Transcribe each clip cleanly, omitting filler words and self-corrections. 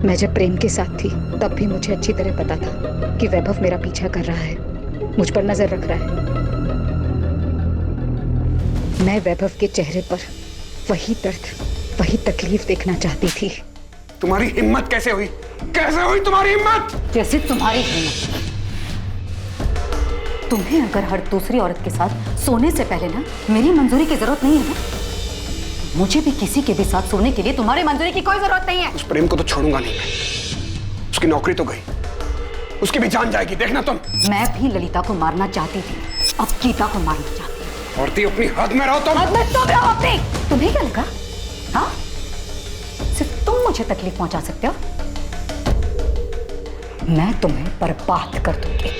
मैं जब प्रेम के साथ थी तब भी मुझे अच्छी तरह पता था कि वैभव मेरा पीछा कर रहा है, मुझ पर नजर रख रहा है। मैं वैभव के चेहरे पर वही दर्द, वही तकलीफ देखना चाहती थी। तुम्हारी हिम्मत कैसे हुई? कैसे हुई तुम्हारी हिम्मत? जैसे तुम्हारी हिम्मत। तुम्हें अगर हर दूसरी औरत के साथ सोने से पहले ना मेरी मंजूरी की जरूरत नहीं है ना, मुझे भी किसी के भी साथ सोने के लिए तुम्हारी मंजूरी की कोई जरूरत नहीं है। उस प्रेम को तो छोड़ूंगा नहीं मैं। उसकी नौकरी तो गई, उसकी भी जान जाएगी, देखना तुम। मैं भी ललिता को मारना चाहती थी, अब गीता को मारना चाहती हूँ। औरती अपनी हद में रहो तुम। हद में तुम रहो अपनी। तुम्हें क्या लगा? हाँ, सिर्फ तुम मुझे तकलीफ पहुंचा सकते हो। मैं तुम्हें बर्बाद कर दूंगी।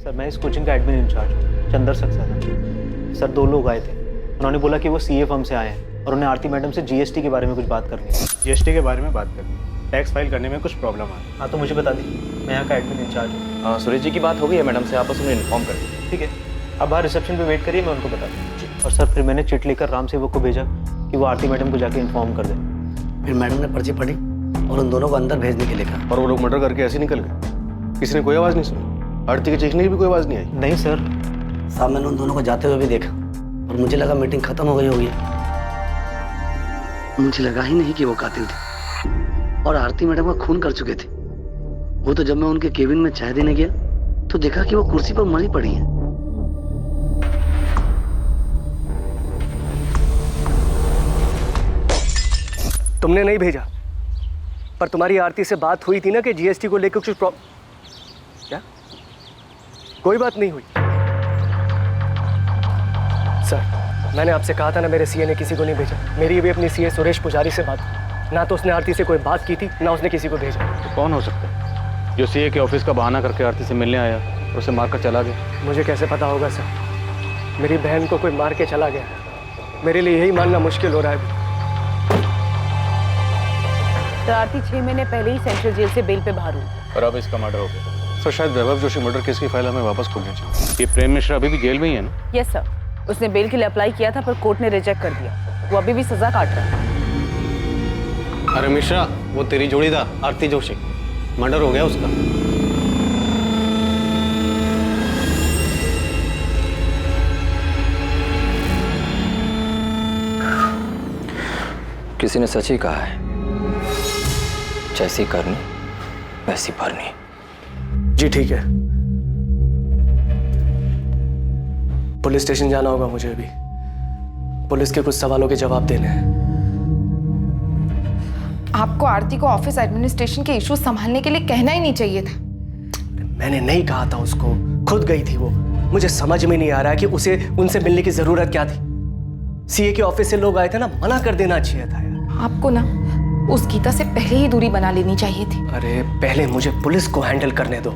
सर मैं इस कोचिंग का एडमिन इंचार्ज हूँ, चंदर सक्सेना। सर 2 लोग आए थे, उन्होंने बोला कि वो सीए फर्म से आए हैं और उन्हें आरती मैडम से जीएसटी के बारे में कुछ बात करनी है। जीएसटी के बारे में बात करनी है, टैक्स फाइल करने में कुछ प्रॉब्लम आ रही है। हाँ तो मुझे बता दी, मैं यहाँ का एडमिन इंचार्ज हूँ। सुरेश जी की बात हो गई है मैडम से, आप बस उन्हें इन्फॉर्म कर दीजिए। ठीक है, अब बाहर रिसेप्शन पे वेट करिए, मैं उनको बता दूँ। और सर फिर मैंने चिट लेकर राम सेवक को भेजा कि वो आरती मैडम को जाके इन्फॉर्म कर दे। फिर मैडम ने पर्ची पढ़ी और उन दोनों को अंदर भेजने के लिए कहा। और वो लोग मर्डर करके ऐसे निकल गए, किसी ने कोई आवाज़ नहीं सुनी? आरती के चीखने की भी कोई आवाज़ नहीं आई? नहीं सर। साहब मैंने उन दोनों को जाते हुए भी देखा और मुझे लगा मीटिंग खत्म हो गई होगी। मुझे लगा ही नहीं कि वो कातिल थे और आरती मैडम का खून कर चुके थे। वो तो जब मैं उनके केबिन में चाय देने गया तो देखा कि वो कुर्सी पर मरी पड़ी है। तुमने नहीं भेजा, पर तुम्हारी आरती से बात हुई थी ना कि जीएसटी को लेकर कुछ क्या? कोई बात नहीं हुई। सर मैंने आपसे कहा था ना, मेरे सीए ने किसी को नहीं भेजा। मेरी भी अपनी सीए सुरेश पुजारी से बात हुई, ना तो उसने आरती से कोई बात की थी, ना उसने किसी को भेजा। तो कौन हो सकता है जो सीए के ऑफिस का बहाना करके आरती से मिलने आया और उसे मारकर चला गया? मुझे कैसे पता होगा सर? मेरी बहन को कोई मार के चला गया, मेरे लिए यही मानना मुश्किल हो रहा है। तो आरती 6 महीने पहले ही सेंट्रल जेल से बेल पे बाहर हुई और अब इसका मर्डर हो गया। सर शायद वैभव जोशी मर्डर केस की फाइल हमें वापस खोलनी चाहिए। ये प्रेम मिश्रा अभी भी जेल में ही है ना? यस सर, उसने बेल के लिए अप्लाई किया था पर कोर्ट ने रिजेक्ट कर दिया। वो अभी भी सजा काट रहा है। अरे मिश्रा, वो तेरी जोड़ी था आरती जोशी, मर्डर हो गया उसका। किसी ने सच ही कहा है, जैसी करनी वैसी भरनी। जी ठीक है, पुलिस स्टेशन जाना होगा मुझे अभी। पुलिस के कुछ सवालों के जवाब देने हैं। आपको आरती को ऑफिस एडमिनिस्ट्रेशन के इश्यूज संभालने के लिए कहना ही नहीं चाहिए था। मैंने नहीं कहा था उसको, खुद गई थी वो। मुझे समझ में नहीं आ रहा कि उसे उनसे मिलने की जरूरत क्या थी। सीए के ऑफिस से लोग आए थे ना, मना कर देना चाहिए था यार। आपको ना उस गीता से पहले ही दूरी बना लेनी चाहिए थी। अरे पहले मुझे पुलिस को हैंडल करने दो,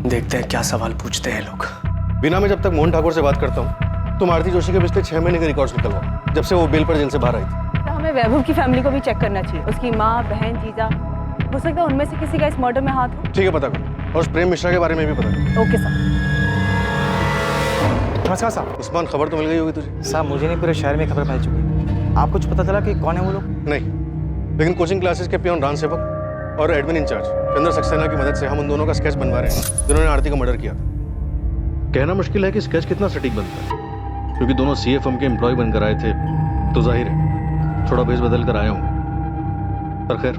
देखते हैं क्या सवाल पूछते हैं लोग। बिना मैं जब तक मोहन ठाकुर से बात करता हूँ, तुम आरती जोशी के पिछले 6 महीने के रिकॉर्ड्स निकलवाओ, जब से वो बेल पर जेल से बाहर आई थी। तो हमें वैभव की फैमिली को भी चेक करना चाहिए। उसकी माँ, बहन, जीजा, हो सकता है उनमें से किसी का इस मर्डर में हाथ हो। ठीक है, पता करो। और उस प्रेम मिश्रा के बारे में भी पता करो। Okay sir. हाँ साहब, उस्मान खबर तो मिल गई होगी तुझे? साहब मुझे नहीं, पूरे शहर में खबर फैल चुकी है। आप कुछ पता चला कि कौन है वो लोग? नहीं, लेकिन कोचिंग क्लासेस के पियोन राम सेवक और एडमिन इंचार्ज चंदर सक्सेना की मदद से हम उन दोनों का स्केच बनवा रहे हैं जिन्होंने आरती का मर्डर किया था। कहना मुश्किल है कि स्केच कितना सटीक बनता है, क्योंकि दोनों सीए फर्म के एम्प्लॉय बनकर आए थे, तो जाहिर है थोड़ा बेस बदल कर आए होंगे। पर खैर,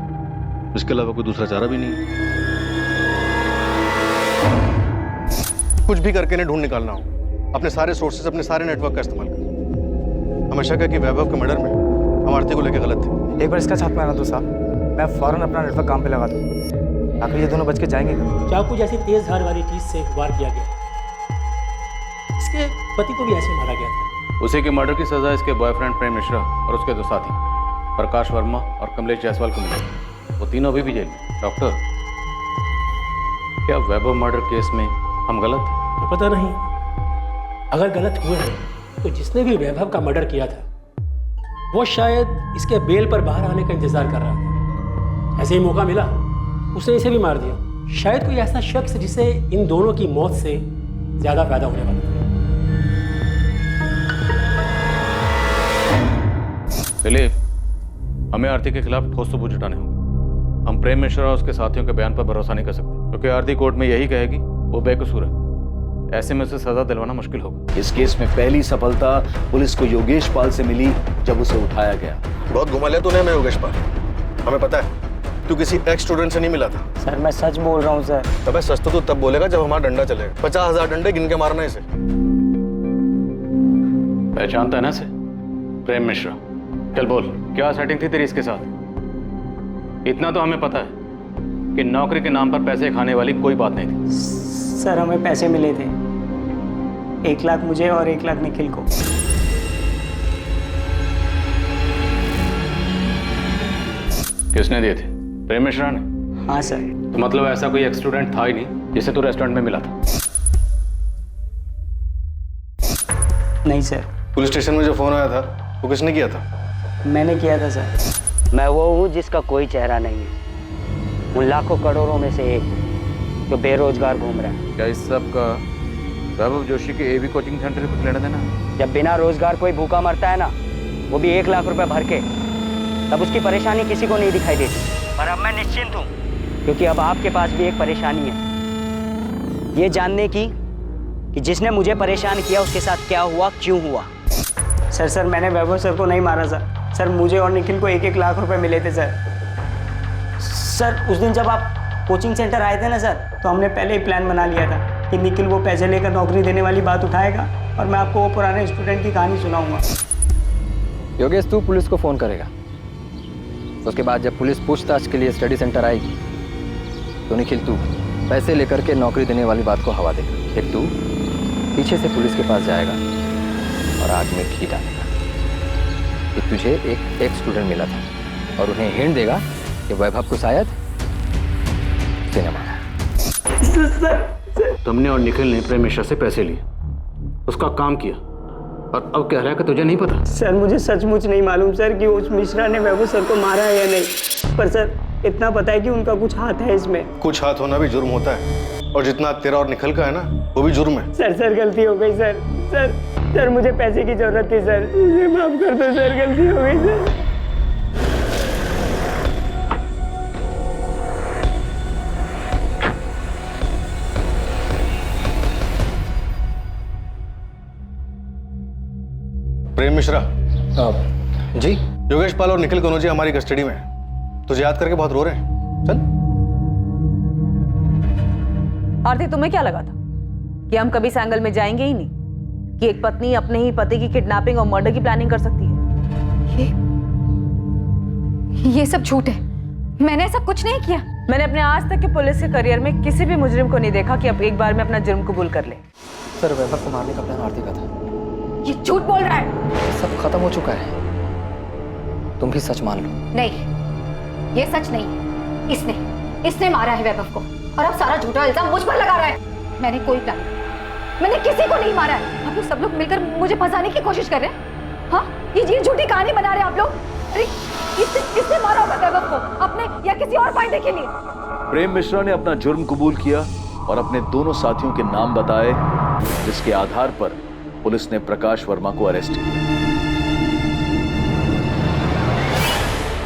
इसके अलावा कोई दूसरा चारा भी नहीं है। कुछ भी करके इन्हें ढूंढ निकालना हो, अपने सारे सोर्सेज, अपने सारे नेटवर्क का इस्तेमाल करें। हमें शक है कि वैभव के मर्डर में हम आरती को लेकर गलत थे। एक बार इसका छाप मारना दो साहब, मैं फौरन अपना नेटवर्क काम पे लगा दूँ। आखिर ये दोनों बच के जाएंगे कभी? चाकू जैसी तेज धार वाली चीज से वार किया गया। इसके पति को भी ऐसे मारा गया था। उसी के मर्डर की सजा इसके बॉयफ्रेंड प्रेम मिश्रा और उसके 2 साथी प्रकाश वर्मा और कमलेश जायसवाल को मिली। वो तीनों अभी भी जेल में। डॉक्टर, क्या वैभव मर्डर केस में हम गलत थे? तो पता नहीं, अगर गलत हुए हैं तो जिसने भी वैभव का मर्डर किया था वो शायद इसके बेल पर बाहर आने का इंतजार कर रहा था। ऐसे ही मौका मिला, उसने इसे भी मार दिया। शायद कोई ऐसा शख्स जिसे इन दोनों की मौत से ज्यादा फायदा होने वाला था। दिलीप, हमें आरती के खिलाफ ठोस सबूत जुटाने होंगे। हम प्रेम मिश्रा और उसके साथियों के बयान पर भरोसा नहीं कर सकते, क्योंकि आरती कोर्ट में यही कहेगी वो बेकसूर है। ऐसे में उसे सजा दिलवाना मुश्किल होगा। इस केस में पहली सफलता पुलिस को योगेश पाल से मिली जब उसे उठाया गया। बहुत घुमा लिया तूने हमें योगेश पाल। हमें पता है तू किसी एक्स स्टूडेंट से नहीं मिला था। सर मैं सच बोल रहा हूँ सर। अबे सच तो तू तब बोलेगा जब हमारा डंडा चलेगा। 50,000 डंडे गिन के मारना इसे। पहचानता है ना इसे? प्रेम मिश्रा। चल बोल, क्या सेटिंग थी तेरी इसके साथ? इतना तो हमें पता है कि नौकरी के नाम पर पैसे खाने वाली कोई बात नहीं थी। सर हमें पैसे मिले थे, 1 लाख मुझे और 1 लाख निखिल को। किसने दिए थे? प्रेम मिश्रा ने? हाँ सर। तो मतलब ऐसा कोई एक्स स्टूडेंट था ही नहीं जिसे तू रेस्टोरेंट में मिला था? नहीं सर। पुलिस स्टेशन में जो फोन आया था वो किसने किया था? मैंने किया था सर। मैं वो हूँ जिसका कोई चेहरा नहीं है, उन लाखों करोड़ों में से एक जो बेरोजगार घूम रहा है। क्या इस सब का वैभव जोशी के एवी कोचिंग सेंटर से कुछ लेना देना? जब बिना रोजगार कोई भूखा मरता है ना, वो भी 1 लाख रुपए भर के, तब उसकी परेशानी किसी को नहीं दिखाई देती। पर अब मैं निश्चिंत हूँ, क्योंकि अब आपके पास भी एक परेशानी है, ये जानने की कि जिसने मुझे परेशान किया उसके साथ क्या हुआ, क्यों हुआ। सर मैंने वैभव सर को नहीं मारा सर। सर मुझे और निखिल को 1-1 लाख रुपए मिले थे सर। सर उस दिन जब आप कोचिंग सेंटर आए थे ना सर, तो हमने पहले ही प्लान बना लिया था कि निखिल वो पैसे लेकर नौकरी देने वाली बात उठाएगा और मैं आपको वो पुराने स्टूडेंट की कहानी सुनाऊंगा। योगेश तू पुलिस को फोन करेगा, उसके बाद जब पुलिस पूछताछ के लिए स्टडी सेंटर आएगी तो निखिल तू पैसे लेकर के नौकरी देने वाली बात को हवा देगा। फिर तू पीछे से पुलिस के पास जाएगा और आग में घी डालेगा कि तुझे एक स्टूडेंट मिला था और उन्हें हिंट देगा कि वैभव को शायद सिनेमा तुमने और निखिल ने प्रेम मिश्रा से पैसे लिए, उसका काम किया, और अब कह रहा है कि तुझे नहीं पता। सर मुझे सचमुच नहीं मालूम सर कि उस मिश्रा ने वैभव सर को मारा है या नहीं, पर सर इतना पता है कि उनका कुछ हाथ है इसमें। कुछ हाथ होना भी जुर्म होता है, और जितना तेरा और निखिल का है ना वो भी जुर्म है। सर गलती हो गई सर मुझे पैसे की जरूरत थी सर, मुझे माफ कर दो सर, गलती हो गई सर। प्रेम मिश्रा। जी। योगेश पाल और निखिल कनौजी हमारी कस्टडी में है। तुझे याद करके बहुत रो रहे हैं। चल। आरती तुम्हें क्या लगा था कि हम कभी इस एंगल में जाएंगे ही नहीं, कि एक पत्नी अपने ही पति की किडनैपिंग और मर्डर की प्लानिंग कर सकती है? ये सब झूठ है, मैंने ऐसा कुछ नहीं किया। मैंने अपने आज तक के पुलिस के करियर में किसी भी मुजरिम को नहीं देखा कि अब एक बार में अपना जुर्म कबूल कर ले। सर वैभव को मारने का प्लान आरती का था। ये झूठ बोल रहा है। सब खत्म हो चुका है, तुम भी सच मान लो। नहीं, ये सच नहीं। इसने मारा है वैभव को, और अब सारा झूठा इल्जाम मुझ पर लगा रहा है। मैंने कोई प्लान, मैंने किसी को नहीं मारा है। आप लोग सब लोग मिलकर मुझे फंसाने की कोशिश कर रहे हैं। हाँ, ये झूठी कहानी बना रहे हैं आप लोग। अरे किसने मारा होगा वैभव को, अपने या किसी और फायदे के लिए? प्रेम मिश्रा ने अपना जुर्म कबूल किया और अपने दोनों साथियों के नाम बताए, जिसके आधार पर पुलिस ने प्रकाश वर्मा को अरेस्ट किया।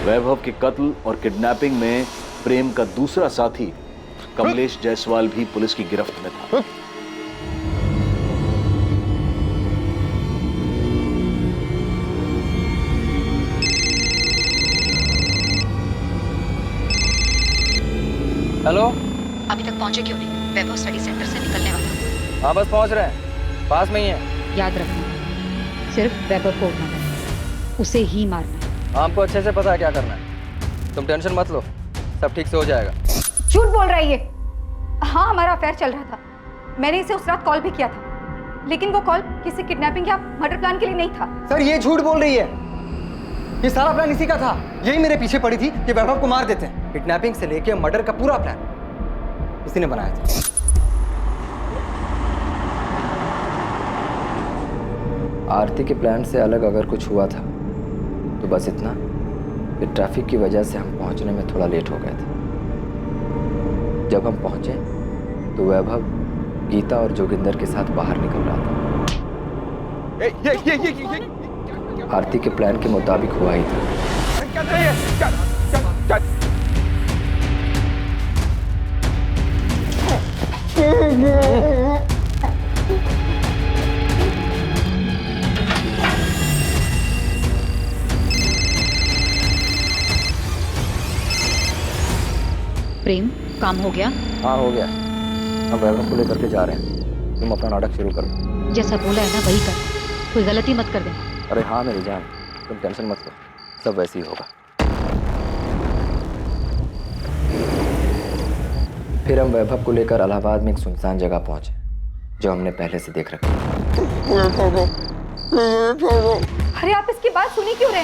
वैभव के कत्ल और किडनैपिंग में प्रेम का दूसरा साथी कमलेश जायसवाल भी पुलिस की गिरफ्त में था। हेलो। अभी तक पहुंचे क्यों नहीं? वैभव स्टडी सेंटर से निकलने वाला। हाँ बस पहुंच रहे हैं, पास में ही है। याद रखना, सिर्फ वैभव को उठाना है, उसे ही मारना है। हमको अच्छे से पता है क्या करना है, तुम टेंशन मत लो, सब ठीक से हो जाएगा। झूठ बोल रहा है ये। हाँ, हमारा अफेयर चल रहा था, मैंने इसे उस रात कॉल भी किया था, लेकिन वो कॉल किसी किडनैपिंग या मर्डर प्लान के लिए नहीं था। सर ये झूठ बोल रही है, ये सारा प्लान इसी का था। यही मेरे पीछे पड़ी थी कि वैभव को मार देते हैं। किडनैपिंग से लेके मर्डर का पूरा प्लान इसी ने बनाया था। आरती के प्लान से अलग अगर कुछ हुआ था तो बस इतना कि ट्रैफिक की वजह से हम पहुंचने में थोड़ा लेट हो गए थे। जब हम पहुंचे तो वैभव गीता और जोगिंदर के साथ बाहर निकल रहा था। आरती के प्लान के मुताबिक हुआ ही था। क्या चाहिए? क्या? प्रेम, काम हो गया? हाँ हो गया, हम वैभव को लेकर के जा रहे हैं। तुम अपना नाटक शुरू कर दो। जैसा बोला है ना वही कर, कोई गलती मत कर देना। अरे हाँ मेरी जान, तुम टेंशन मत लो, सब वैसे ही होगा। फिर हम वैभव को लेकर इलाहाबाद में एक सुनसान जगह पहुंचे जो हमने पहले से देख रखी। अरे आप इसकी बात सुनी क्यों रहे?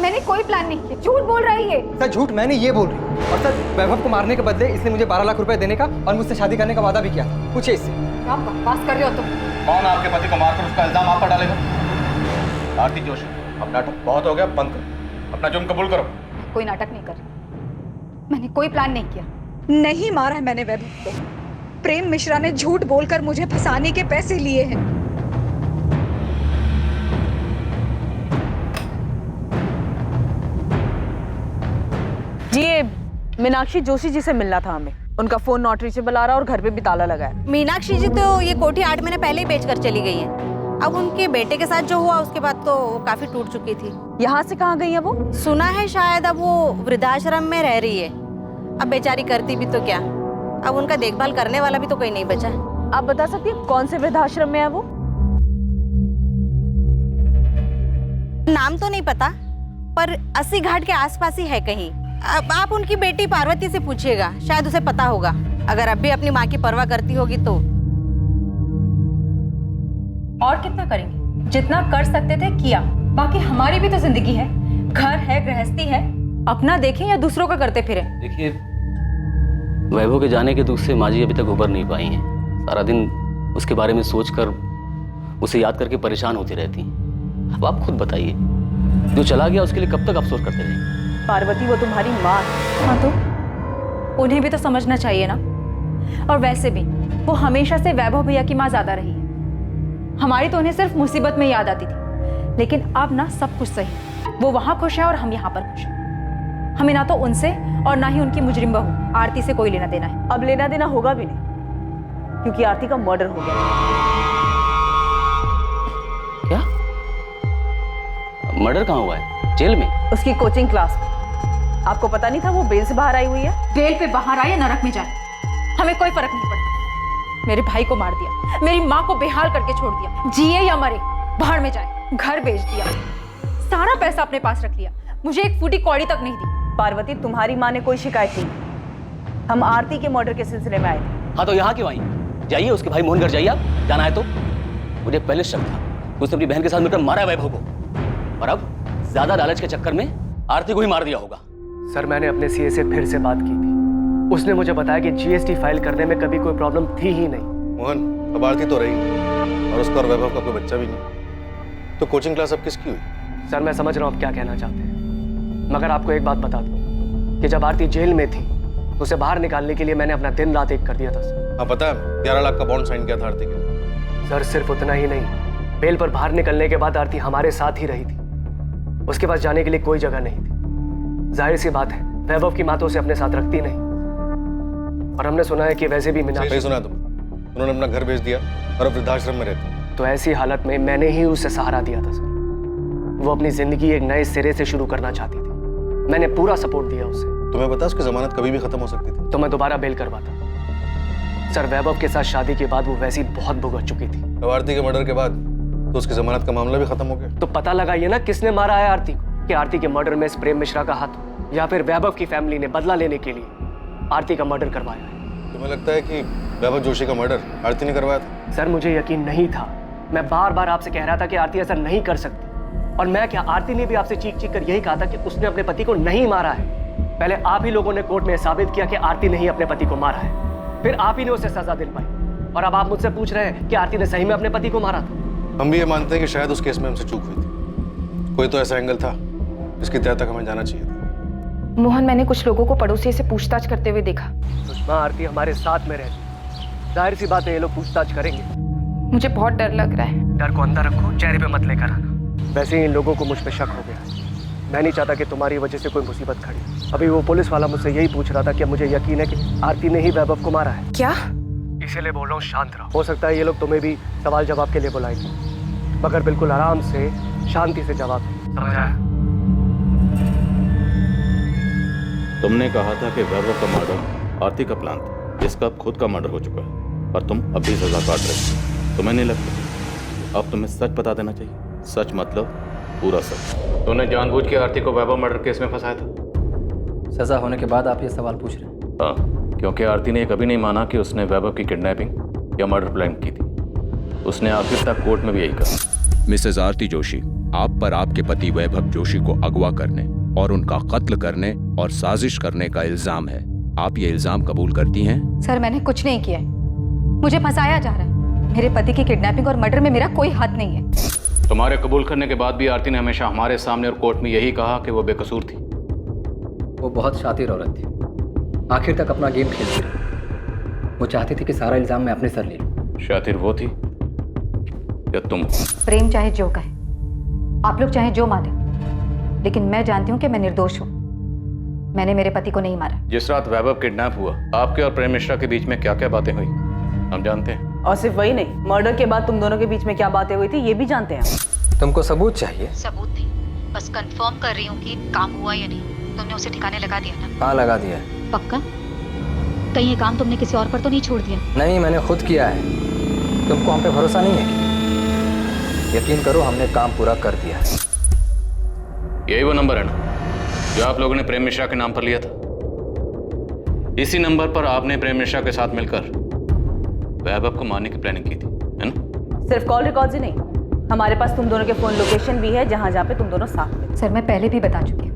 मैंने कोई प्लान नहीं किया, झूठ बोल रहा है ये। सर झूठ मैंने ये बोल रही हूँ, और सर वैभव को मारने के बदले इसने मुझे 12 लाख रुपए देने का और मुझसे शादी करने का वादा भी किया था। पूछिए इससे। क्या बकवास कर रहे हो तुम? कौन आपके पति को मारकर उसका इल्जाम आप पर डालेगा? आरती जोशी, अब नाटक बहुत हो गया, बंद करो, अपना जुर्म कबूल करो। कोई नाटक नहीं कर रही, मैंने कोई प्लान नहीं किया। नहीं मारा है मैंने वैभव को। प्रेम मिश्रा ने झूठ बोलकर मुझे फंसाने के पैसे लिए हैं। जी ये मीनाक्षी जोशी जी से मिलना था हमें। उनका फोन नॉट रीचेबल आ रहा और घर पे भी ताला लगा है। मीनाक्षी जी तो ये कोठी 8 महीने पहले ही बेचकर चली गई है। अब उनके बेटे के साथ जो हुआ उसके बाद तो वो काफी टूट चुकी थी। यहाँ से कहाँ गई है वो? सुना है शायद अब वो वृद्धाश्रम में रह रही है। अब बेचारी करती भी तो क्या, अब उनका देखभाल करने वाला भी तो कोई नहीं बचा। आप बता सकती हैं कौन से वृद्धाश्रम में है वो? नाम तो नहीं पता, पर 80 घाट के आसपास ही है कहीं। अब आप उनकी बेटी पार्वती से पूछिएगा, शायद उसे पता होगा। अगर अब भी अपनी माँ की परवाह करती होगी तो। और कितना करेंगे? जितना कर सकते थे किया, बाकी हमारी भी तो जिंदगी है, घर है, गृहस्थी है। अपना देखें या दूसरों का करते फिरे। देखिए, वैभव के जाने के दुख से माँ जी अभी तक उबर नहीं पाई हैं। सारा दिन उसके बारे में सोचकर, उसे याद करके परेशान होती रहती हैं। अब आप खुद बताइए, जो चला गया उसके लिए कब तक अफसोस करते रहेंगे? पार्वती वो तुम्हारी माँ है। हाँ तो उन्हें भी तो समझना चाहिए ना। और वैसे भी वो हमेशा से वैभव भैया की माँ ज्यादा रही है। हमारी तो उन्हें सिर्फ मुसीबत में याद आती थी, लेकिन अब ना सब कुछ सही। वो वहां खुश है और हम यहाँ पर खुश हैं। हमें ना तो उनसे और ना ही उनकी मुजरिम बहू आरती से कोई लेना देना है। अब लेना देना होगा भी नहीं, क्योंकि आरती का मर्डर हो गया। क्या? मर्डर कहाँ हुआ है? जेल में? उसकी कोचिंग क्लास में। आपको पता नहीं था वो बेल से बाहर आई हुई है? बेल पे बाहर आए या नरक में जाए, हमें कोई फर्क नहीं पड़ता। मेरे भाई को मार दिया, मेरी माँ को बेहाल करके छोड़ दिया, जिए या मरे बाहर में जाए। घर बेच दिया, सारा पैसा अपने पास रख लिया, मुझे एक फूटी कौड़ी तक नहीं दी। पार्वती तुम्हारी माँ ने कोई शिकायत नहीं। हम आरती के मर्डर के सिलसिले में आए थे। हाँ तो यहाँ क्यों आई? जाइए उसके भाई मोहन घर जाइए, आप जाना है तो। मुझे पहले शक था उसने अपनी बहन के साथ मिलकर मारा वैभव को, और अब ज्यादा लालच के चक्कर में आरती को ही मार दिया होगा। सर मैंने अपने सीए से फिर से बात की थी, उसने मुझे बताया कि जीएसटी फाइल करने में कभी कोई प्रॉब्लम थी ही नहीं। मोहन, अब आरती तो रही और उसका और वैभव का कोई बच्चा भी नहीं, तो कोचिंग क्लास अब किसकी हुई? सर मैं समझ रहा हूँ आप क्या कहना चाहते हैं, मगर आपको एक बात बता दूं कि जब आरती जेल में थी तो उसे बाहर निकालने के लिए मैंने अपना दिन रात एक कर दिया था सर। हाँ पता है, 11 लाख का बॉन्ड साइन किया था आरती के लिए। सर सिर्फ उतना ही नहीं, बेल पर बाहर निकलने के बाद आरती हमारे साथ ही रही थी, उसके पास जाने के लिए कोई जगह नहीं थी। जाहिर सी बात है वैभव की माँ तो उसे अपने साथ रखती नहीं, और हमने सुना है कि वैसे भी मीनाक्षी। सही सुना तुम, उन्होंने अपना घर बेच दिया और अब वृद्धाश्रम में रहती। तो ऐसी हालत में मैंने ही उसे सहारा दिया था सर। वो अपनी जिंदगी एक नए सिरे से शुरू करना चाहती थी, मैंने पूरा सपोर्ट दिया उसे। तुम्हें पता उसकी जमानत कभी भी खत्म हो सकती थी। तो मैं दोबारा बेल करवाता। सर वैभव के साथ शादी के बाद वो वैसी बहुत भुगत चुकी थी। अब आरती के मर्डर के बाद तो उसकी जमानत का मामला भी खत्म हो गया। तो पता लगाइए ना किसने मारा है आरती को, कि आरती के मर्डर में इस प्रेम मिश्रा का हाथ हो, या फिर वैभव की फैमिली ने बदला लेने के लिए आरती का मर्डर करवाया है। तुम्हें लगता है कि वैभव जोशी का मर्डर आरती ने करवाया था? सर मुझे यकीन नहीं था, मैं बार बार आपसे कह रहा था कि आरती ऐसा नहीं कर सकती, और मैं क्या, आरती ने भी आपसे चीख चीख कर यही कहा था कि उसने अपने पति को नहीं मारा है। पहले आप ही लोगों ने कोर्ट में साबित किया कि आरती ने ही अपने पति को मारा है, फिर आप ही ने उसे सजा दिलवाई, और अब आप मुझसे पूछ रहे हैं कि आरती ने सही में अपने पति को मारा था। हम भी ये मानते हैं कि शायद उस केस में हमसे चूक हुई थी, कोई तो ऐसा एंगल था जिसकी तह तक हमें जाना चाहिए था। मोहन, मैंने कुछ लोगों को पड़ोसी से पूछताछ करते हुए देखा। सुषमा, आरती हमारे साथ में रहती, जाहिर सी बात है ये लोग पूछताछ करेंगे। मुझे बहुत डर लग रहा है। डर को अंदर रखो, चेहरे पे मत लेकर आना। वैसे ही इन लोगों को मुझ पे शक हो गया, मैं नहीं चाहता कि तुम्हारी वजह से कोई मुसीबत खड़ी। अभी वो पुलिस वाला मुझसे यही पूछ रहा था कि मुझे यकीन है कि आरती ने ही वैभव को मारा है। क्या? इसीलिए बोल रहा हूँ शांत रहो। हो सकता है ये लोग तुम्हें भी सवाल जवाब के लिए बुलाएंगे, मगर बिल्कुल आराम से शांति से जवाब समझ आया? तुमने कहा था कि वैभव का मर्डर आरती का प्लान था, जिसका अब खुद का मर्डर हो चुका है, पर तुम अभी सजा काट रहे हो। तुम्हें नहीं लगता अब तुम्हें सच बता देना चाहिए? सच मतलब पूरा सच। तूने जानबूझ के आरती को वैभव मर्डर केस में फंसाया था। सजा होने के बाद आप ये सवाल पूछ रहे हैं? हाँ, क्योंकि आरती ने कभी नहीं माना कि उसने वैभव की किडनैपिंग या मर्डर प्लान की थी। उसने आखिर तक कोर्ट में भी यही कहा। मिसेस आरती जोशी, आप पर आपके पति वैभव जोशी को अगवा करने और उनका कत्ल करने और साजिश करने का इल्जाम है। आप ये इल्जाम कबूल करती हैं? सर, मैंने कुछ नहीं किया है। मुझे फंसाया जा रहा है। मेरे पति की किडनैपिंग और मर्डर में मेरा कोई हाथ नहीं है। तुम्हारे कबूल करने के बाद भी आरती ने हमेशा हमारे सामने और कोर्ट में यही कहा कि वो बेकसूर थी। वो बहुत शातिर औरत थी, आखिर तक अपना गेम खेलती रही। वो चाहती थी कि सारा इल्जाम मैं अपने सर ले लूं। शातिर वो थी या तुम? प्रेम चाहे जो कहे, आप लोग चाहे जो माने, लेकिन मैं जानती हूँ कि मैं निर्दोष हूँ। मैंने मेरे पति को नहीं मारा। जिस रात वैभव किडनैप हुआ, आपके और प्रेम मिश्रा के बीच में क्या क्या बातें हुई हम जानते हैं। और सिर्फ वही नहीं, मर्डर के बाद तुम दोनों के बीच में क्या बातें हुई थी ये भी जानते हैं। तुमको सबूत चाहिए? सबूत नहीं, बस कंफर्म कर रही हूँ कि काम हुआ या नहीं। तुमने उसे ठिकाने लगा दिया ना? हाँ, लगा दिया है। पक्का? कहीं ये काम तुमने किसी और पर तो नहीं छोड़ दिया? नहीं, मैंने खुद किया है। तुमको हम पे भरोसा नहीं है क्या? यकीन करो, हमने काम पूरा कर दिया है। यही वो नंबर है ना जो आप लोगों ने प्रेम मिश्रा के नाम पर लिया था? इसी नंबर पर आपने प्रेम मिश्रा के साथ मिलकर वैभव को मारने की प्लानिंग की थी, है ना? सिर्फ कॉल रिकॉर्ड्स ही नहीं, हमारे पास तुम दोनों के फोन लोकेशन भी है जहां पे तुम दोनों साथ में। सर, मैं पहले भी बता चुकी हूँ।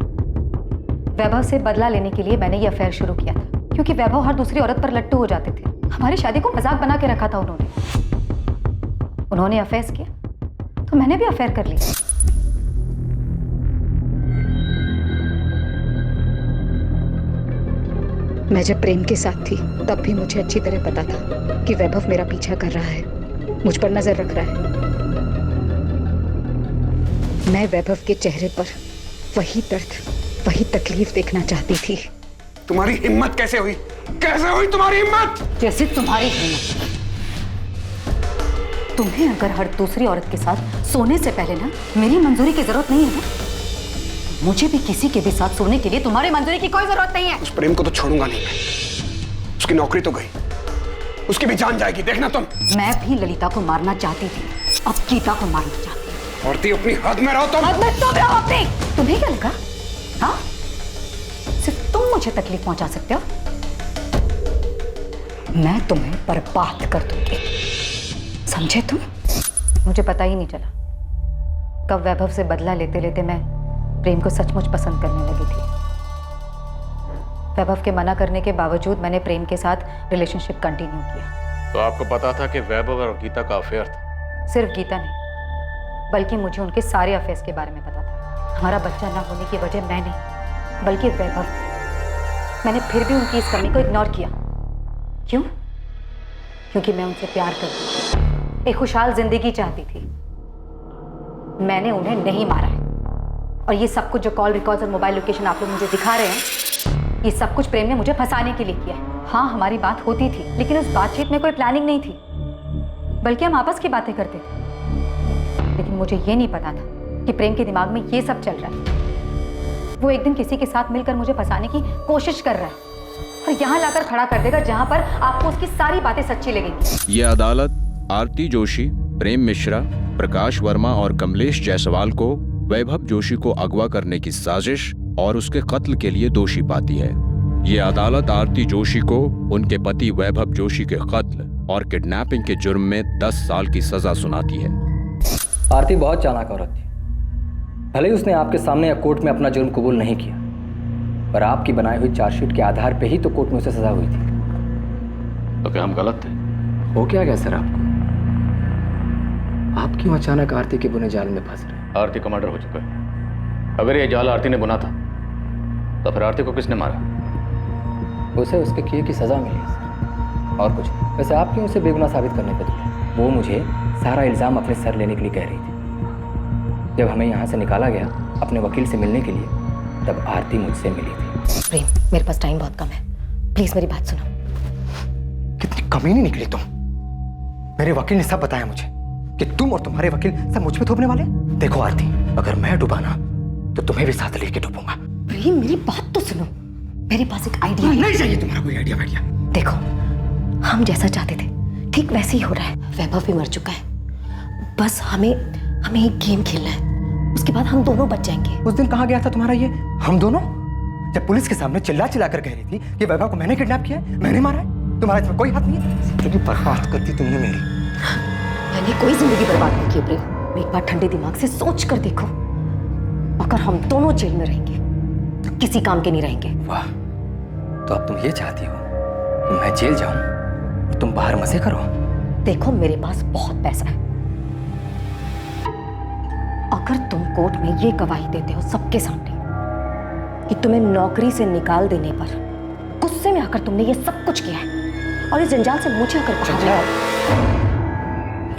वैभव से बदला लेने के लिए मैंने ये अफेयर शुरू किया था, क्योंकि वैभव हर दूसरी औरत पर लट्टू हो जाते थे। हमारी शादी को मजाक बना के रखा था उन्होंने अफेयर्स किया तो मैंने भी अफेयर कर लिया। मैं जब प्रेम के साथ थी तब भी मुझे अच्छी तरह पता था कि वैभव मेरा पीछा कर रहा है, मुझ पर नजर रख रहा है। मैं वैभव के चेहरे पर वही दर्द, वही तकलीफ देखना चाहती थी। तुम्हारी हिम्मत कैसे हुई? कैसे हुई तुम्हारी हिम्मत? जैसे तुम्हारी हिम्मत। तुम्हें अगर हर दूसरी औरत के साथ सोने से पहले ना मेरी मंजूरी की जरूरत नहीं है ना, मुझे भी किसी के भी साथ सोने के लिए तुम्हारी मंजूरी की कोई जरूरत नहीं है। उस प्रेम को तो छोड़ूंगा नहीं मैं। उसकी नौकरी तो गई, उसकी भी जान जाएगी, देखना तुम। मैं भी ललिता को मारना चाहती थी, अब गीता को मारना चाहती हूँ। औरती अपनी हद में रहो तुम। हद में तुम रहो अपनी। तुम्हें क्या लगा? हाँ, सिर्फ तुम मुझे तकलीफ पहुंचा सकते हो? मैं तुम्हें बर्बाद कर दूंगी, समझे तुम? मुझे पता ही नहीं चला कब वैभव से बदला लेते लेते मैं प्रेम को सचमुच पसंद करने लगी थी। वैभव के मना करने के बावजूद मैंने प्रेम के साथ रिलेशनशिप कंटिन्यू किया। तो आपको पता था कि वैभव और गीता का अफेयर था? सिर्फ गीता नहीं, बल्कि मुझे उनके सारे अफेयर्स के बारे में पता था। हमारा बच्चा ना होने की वजह मैं नहीं बल्कि वैभव थी। मैंने फिर भी उनकी इस कमी को इग्नोर किया। क्यों? क्योंकि मैं उनसे प्यार करती थी, एक खुशहाल जिंदगी चाहती थी। मैंने उन्हें नहीं मारा है, और ये सब कुछ जो कॉल रिकॉर्ड्स और मोबाइल लोकेशन आप लोग मुझे दिखा रहे हैं, ये सब कुछ प्रेम ने मुझे फंसाने के लिए किया है। हाँ, हमारी बात होती थी, लेकिन उस बातचीत में कोई प्लानिंग नहीं थी, बल्कि हम आपस की बातें करते थे। लेकिन मुझे ये नहीं पता था कि प्रेम के दिमाग में ये सब चल रहा है। वो एक दिन किसी के साथ मिलकर मुझे फंसाने की कोशिश कर रहा है और यहाँ लाकर खड़ा कर देगा जहाँ पर आपको उसकी सारी बातें सच्ची लगेंगी। ये अदालत आरती जोशी, प्रेम मिश्रा, प्रकाश वर्मा और कमलेश जायसवाल को वैभव जोशी को अगवा करने की साजिश और उसके कत्ल के लिए दोषी पाती है। ये अदालत आरती जोशी को उनके पति वैभव जोशी के कत्ल और किडनैपिंग के जुर्म में 10 साल की सजा सुनाती है। आरती बहुत चालाक औरत थी। भले ही उसने आपके सामने या कोर्ट में अपना जुर्म कबूल नहीं किया, पर आपकी बनाई हुई चार्जशीट के आधार पर ही तो कोर्ट में उसे सजा हुई थी। तो क्या हम गलत थे? हो क्या गया सर आपको? आप क्यों अचानक आरती के बुने जाल में फंस रहे? आरती का मर्डर हो चुका है। अगर ये जाल आरती ने बुना था तो फिर आरती को किसने मारा? उसे उसके किए की सजा मिली है सर, और कुछ नहीं। वैसे आप क्यों उसे बेगुनाह साबित करने पे तुले? वो मुझे सारा इल्जाम अपने सर लेने के लिए कह रही थी। जब हमें यहाँ से निकाला गया अपने वकील से मिलने के लिए तब आरती मुझसे मिली थी। प्रेम, मेरे पास टाइम बहुत कम है, प्लीज मेरी बात सुनो। कितनी कमीनी निकली तुम। मेरे वकील ने सब बताया मुझे कि तुम और तुम्हारे वकील सब मुझ पे थोपने वाले। देखो आरती, अगर मैं डूबा ना तो तुम्हें भी साथ लेके डूबूंगा। प्रेम मेरी बात तो सुनो, मेरे पास एक आइडिया है। नहीं चाहिए तुम्हारा कोई आइडिया। देखो, हम जैसा चाहते थे ठीक वैसे ही हो रहा है। वैभव भी मर चुका है, बस हमें एक गेम खेलना है, उसके बाद हम दोनों बच जाएंगे। उस दिन कहाँ गया था तुम्हारा ये हम दोनों, जब पुलिस के सामने चिल्ला कर कह रही थी कि वैभव को मैंने किडनैप किया है, मैंने मारा है, तुम्हारा इसमें कोई हाथ नहीं है। जिंदगी बर्बाद कर दी तुमने मेरी। मैंने कोई जिंदगी बर्बाद नहीं की प्रेम। एक बार ठंडे दिमाग से सोच कर देखो, अगर हम दोनों जेल में रहेंगे तो किसी काम के नहीं रहेंगे। वाह, तो अब तुम ये चाहती हो कि मैं जेल जाऊं और तुम बाहर मजे करो? देखो, मेरे पास बहुत पैसा है, अगर तुम कोर्ट में ये गवाही देते हो सबके सामने कि तुम्हें नौकरी से निकाल देने पर गुस्से में आकर तुमने ये सब कुछ किया है और इस जंजाल से मुझे आकर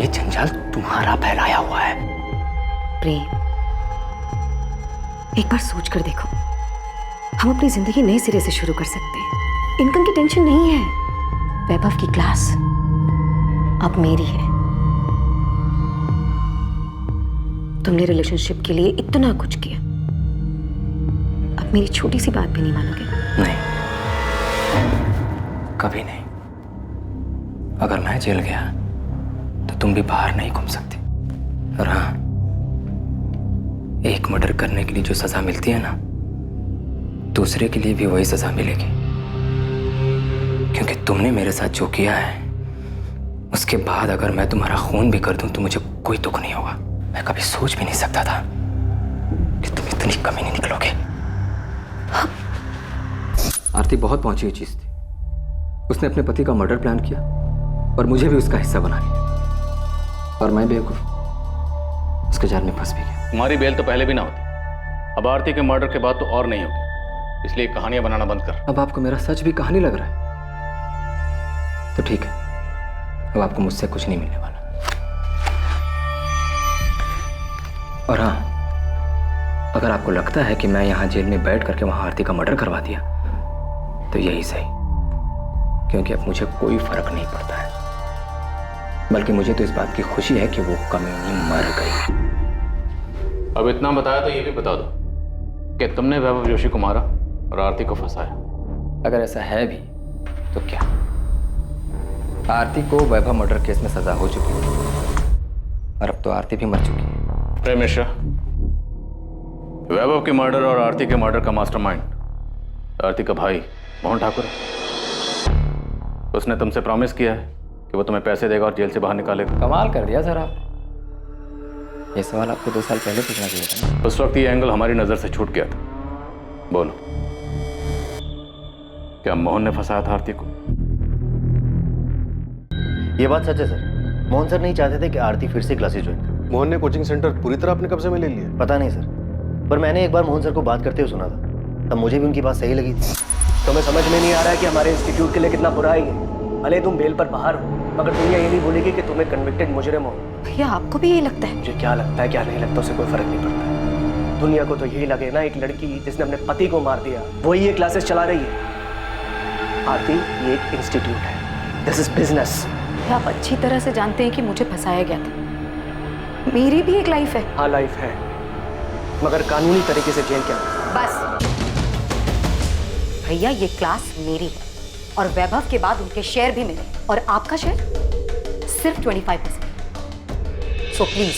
ये जंजाल तुम्हारा फैलाया हुआ है। प्रेम, एक बार सोच कर देखो, हम अपनी जिंदगी नए सिरे से शुरू कर सकते हैं। इनकम की टेंशन नहीं है, वैभव की क्लास अब मेरी है। तुमने रिलेशनशिप के लिए इतना कुछ किया, अब मेरी छोटी सी बात भी नहीं मानोगे? नहीं, कभी नहीं। अगर मैं जेल गया तो तुम भी बाहर नहीं घूम सकती। और हाँ, एक मर्डर करने के लिए जो सजा मिलती है ना, दूसरे के लिए भी वही सजा मिलेगी, क्योंकि तुमने मेरे साथ जो किया है उसके बाद अगर मैं तुम्हारा खून भी कर दूं तो मुझे कोई दुख नहीं होगा। मैं कभी सोच भी नहीं सकता था कि तुम इतनी कमीनी निकलोगे। आरती बहुत पहुंची हुई चीज थी। उसने अपने पति का मर्डर प्लान किया और मुझे भी उसका हिस्सा बना लिया, और मैं बेवकूफ उसके जाल में फंस भी गया। तुम्हारी बेल तो पहले भी ना होती, अब आरती के मर्डर के बाद तो और नहीं होगी, इसलिए कहानियां बनाना बंद कर। अब आपको मेरा सच भी कहानी लग रहा है तो ठीक है, अब आपको मुझसे कुछ नहीं मिलने वाला। और हाँ, अगर आपको लगता है कि मैं यहाँ जेल में बैठ करके वहां आरती का मर्डर करवा दिया तो यही सही, क्योंकि अब मुझे कोई फर्क नहीं पड़ता है, बल्कि मुझे तो इस बात की खुशी है कि वो कमीनी मर गई। अब इतना बताया तो ये भी बता दो कि तुमने वैभव जोशी को मारा और आरती को फंसाया। अगर ऐसा है भी तो क्या, आरती को वैभव मर्डर केस में सजा हो चुकी है और अब तो आरती भी मर चुकी है। प्रेम मिश्रा, वैभव के मर्डर और आरती के मर्डर का मास्टरमाइंड आरती का भाई मोहन ठाकुर है। उसने तुमसे प्रॉमिस किया है कि वो तुम्हें पैसे देगा और जेल से बाहर निकालेगा। कमाल कर दिया सर आप। ये सवाल आपको 2 साल पहले पूछना चाहिए था ना। उस वक्त ये एंगल हमारी नजर से छूट गया था। बोलो, क्या मोहन ने फंसाया था आरती को? ये बात सच है सर। मोहन सर नहीं चाहते थे कि आरती फिर से क्लासेस ज्वाइन करे। मोहन ने कोचिंग सेंटर पूरी तरह अपने कब्जे में ले लिया? पता नहीं सर, पर मैंने एक बार मोहन सर को बात करते हुए सुना था, तब मुझे भी उनकी बात सही लगी थी। तुम्हें समझ में नहीं आ रहा है कि हमारे इंस्टीट्यूट के लिए कितना बुरा है ये। भले तुम बेल पर बाहर हो, मगर दुनिया ये नहीं बोलेगी कि तुम्हें कन्विक्टेड मुजरिम हो। भैया, आपको भी यही लगता है? मुझे क्या लगता है क्या नहीं लगता उससे कोई फर्क नहीं पड़ता। दुनिया को तो यही लगे ना, एक लड़की जिसने अपने पति को मार दिया वही ये क्लासेस चला रही है। आरती, ये एक इंस्टीट्यूट है, दिस इज बिजनेस। आप अच्छी तरह से जानते हैं कि मुझे फंसाया गया था, मेरी भी एक लाइफ है। हाँ लाइफ है, मगर कानूनी तरीके से जेल क्या? बस भैया, ये क्लास मेरी है और वैभव के बाद उनके शेयर भी मेरे, और आपका शेयर सिर्फ 25%। सो प्लीज,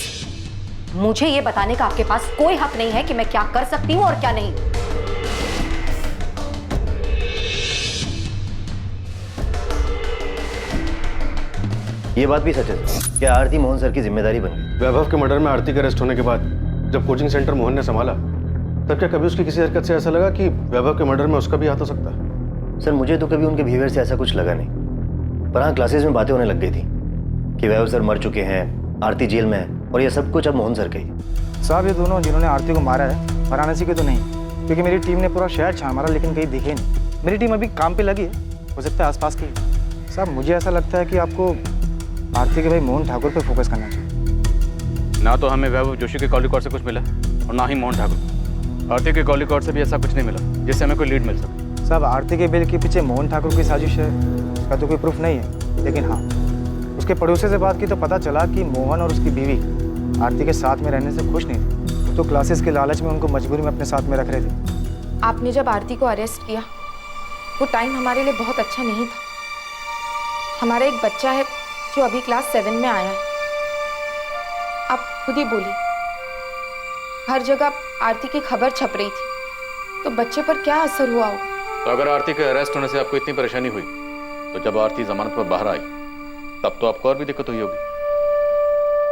मुझे ये बताने का आपके पास कोई हक नहीं है कि मैं क्या कर सकती हूँ और क्या नहीं। ये बात भी सच है कि आरती मोहन सर की जिम्मेदारी बन गई। वैभव के मर्डर में आरती के अरेस्ट होने के बाद जब कोचिंग सेंटर मोहन ने संभाला, तब क्या कभी उसकी किसी हरकत से ऐसा लगा कि वैभव के मर्डर में उसका भी हाथ हो सकता है? सर, मुझे तो कभी उनके बिहेवियर से ऐसा कुछ लगा नहीं, पर हाँ क्लासेस में बातें होने लग गई थी कि वैभव सर मर चुके हैं, आरती जेल में है, और ये सब कुछ अब मोहन सर का ही। साहब, ये दोनों जिन्होंने आरती को मारा है वाराणसी के तो नहीं, क्योंकि मेरी टीम ने पूरा शहर छान मारा लेकिन कहीं दिखे नहीं। मेरी टीम अभी काम पे लगी है, हो सकता है आसपास की। साहब, मुझे ऐसा लगता है कि आपको आरती के भाई मोहन ठाकुर पे फोकस करना चाहिए। ना तो हमें वैभव जोशी के कॉल रिकॉर्ड से कुछ मिला और ना ही मोहन ठाकुर। आरती के कॉल रिकॉर्ड से भी ऐसा कुछ नहीं मिला जिससे हमें कोई लीड मिल सके। साहब आरती के बिल के पीछे मोहन ठाकुर की साजिश है, इसका तो कोई प्रूफ नहीं है, लेकिन हाँ उसके पड़ोसी से बात की तो पता चला कि मोहन और उसकी बीवी आरती के साथ में रहने से खुश नहीं थे, तो क्लासेस के लालच में उनको मजबूरी में अपने साथ में रख रहे थे। आपने जब आरती को अरेस्ट किया वो टाइम हमारे लिए बहुत अच्छा नहीं था। हमारा एक बच्चा है जो अभी क्लास 7 में आया है। आप खुद ही बोली, हर जगह आरती की खबर छप रही थी, तो बच्चे पर क्या असर हुआ होगा। तो अगर आरती के अरेस्ट होने से आपको इतनी परेशानी हुई तो जब आरती जमानत पर बाहर आई तब तो आपको और भी दिक्कत हुई होगी।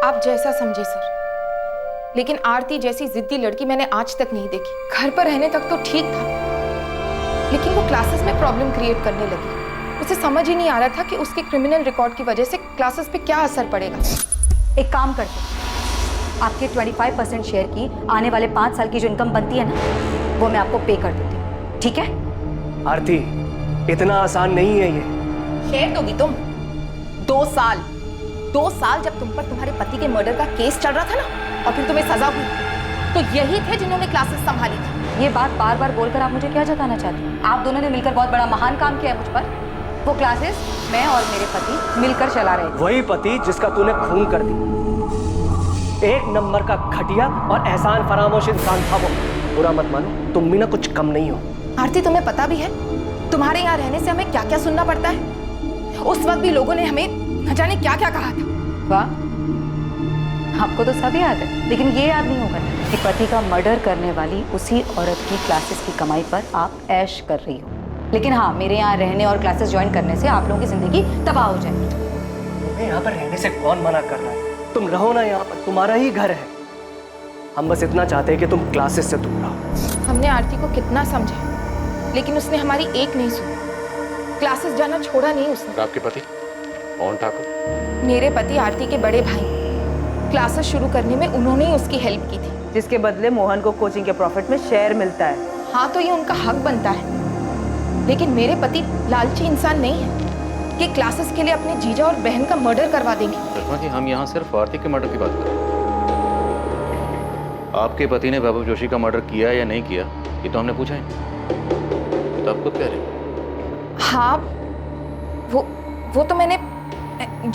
आप जैसा समझे सर, लेकिन आरती जैसी जिद्दी लड़की मैंने आज तक नहीं देखी। घर पर रहने तक तो ठीक था, लेकिन वो क्लासेस में प्रॉब्लम क्रिएट करने लगी। उसे समझ ही नहीं आ रहा था कि उसके क्रिमिनल रिकॉर्ड की वजह से क्लासेस पे क्या असर पड़ेगा। एक काम करते, आपके 25% शेयर की आने वाले 5 साल की जो इनकम बनती है ना, वो मैं आपको पे कर देती हूँ, ठीक है? आरती, इतना आसान नहीं है ये। शेयर दोगी तुम? 2 साल जब तुम पर तुम्हारे पति के मर्डर का केस चल रहा था ना, और फिर तुम्हें सजा हुई, तो यही थे जिन्होंने क्लासेस संभाली थी। ये बात बार बार बोलकर आप मुझे क्या जताना चाहती हैं? आप दोनों ने मिलकर बहुत बड़ा महान काम किया है मुझ पर। वो क्लासेस मैं और मेरे पति मिलकर चला रहे थे। वही पति जिसका तूने खून कर दी। एक नंबर का घटिया और एहसान फरामोश इंसान था वो। बुरा मत मानो, तुम भी ना कुछ कम नहीं हो। आरती, तुम्हें पता भी है तुम्हारे यहाँ रहने से हमें क्या क्या सुनना पड़ता है? उस वक्त भी लोगों ने हमें न जाने क्या क्या कहा था। वाह, आपको तो सब याद है, लेकिन ये याद नहीं होगा कि पति का मर्डर करने वाली उसी औरत की क्लासेस की कमाई पर आप ऐश कर रही हो। लेकिन हाँ, मेरे यहाँ रहने और क्लासेस ज्वाइन करने से आप लोगों की जिंदगी तबाह हो जाएगी। तुम्हें यहाँ पर रहने से कौन मना कर रहा है? तुम रहो ना यहाँ पर, तुम्हारा ही घर है। हम बस इतना चाहते हैं कि तुम क्लासेस से दूर रहो। हमने आरती को कितना समझा, लेकिन उसने हमारी एक नहीं सुनी। क्लासेस जाना छोड़ा नहीं उसने। आपके पति मोहन ठाकुर? मेरे पति आरती के बड़े भाई, क्लासेस शुरू करने में उन्होंने ही उसकी हेल्प की थी, जिसके बदले मोहन को कोचिंग के प्रॉफिट में शेयर मिलता है। हाँ, तो ये उनका हक बनता है, लेकिन मेरे पति लालची इंसान नहीं है कि क्लासेस के लिए अपने जीजा और बहन का मर्डर करवा देंगे। सुषमा जी, हम यहाँ सिर्फ आरती के मर्डर की बात कर रहे हैं। आपके पति ने वैभव जोशी का मर्डर किया या नहीं किया, ये तो हमने पूछा ही नहीं। तो आप खुद कह रहे हैं। हाँ, वो तो मैंने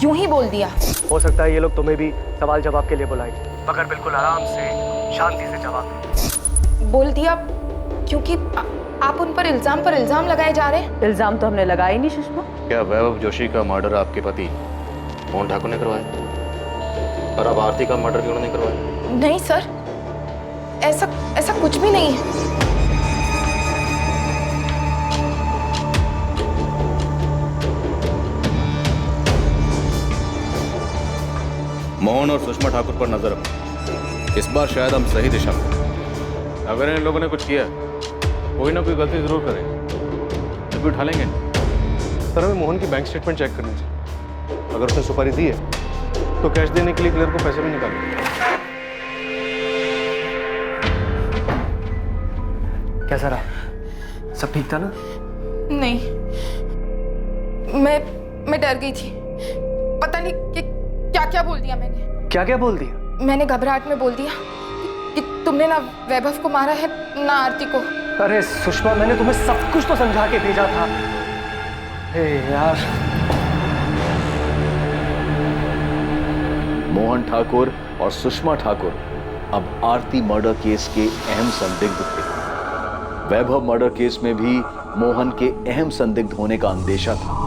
यूं ही बोल दिया। हो सकता है ये लोग तुम्हें भी सवाल जवाब के लिए बुलाए, मगर बिल्कुल आराम से, शांति से जवाब बोल दिया, क्योंकि आप उन पर इल्जाम लगाए जा रहे हैं। इल्जाम तो हमने लगाया ही नहीं सुषमा। क्या वैभव जोशी का मर्डर आपके पति मोहन ठाकुर ने करवाया और अब आरती का मर्डर भी उन्होंने करवाया? नहीं सर, ऐसा कुछ भी नहीं है। मोहन और सुषमा ठाकुर पर नजर रखो। इस बार शायद हम सही दिशा में। अगर इन लोगों ने कुछ किया, कोई ना कोई गलती जरूर करे, तो भी उठा लेंगे। सर, हमें मोहन की बैंक स्टेटमेंट चेक करनी चाहिए। अगर उसने सुपारी दी है तो कैश देने के लिए क्लियर को पैसे भी निकालेंगे। कैसा रहा? सब ठीक था ना? नहीं, मैं डर गई थी। पता नहीं कि क्या बोल दिया मैंने। क्या बोल दिया? मैंने घबराहट में बोल दिया कि तुमने ना वैभव को मारा है ना आरती को। अरे सुषमा, मैंने तुम्हें सब कुछ तो समझा के भेजा था। हे यार। मोहन ठाकुर और सुषमा ठाकुर अब आरती मर्डर केस के अहम संदिग्ध थे। वैभव मर्डर केस में भी मोहन के अहम संदिग्ध होने का अंदेशा था।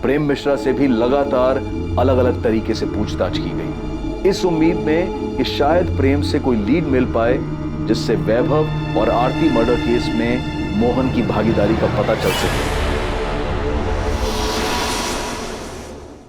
प्रेम मिश्रा से भी लगातार अलग अलग तरीके से पूछताछ की गई, इस उम्मीद में कि शायद प्रेम से कोई लीड मिल पाए जिससे वैभव और आरती मर्डर केस में मोहन की भागीदारी का पता चल सके।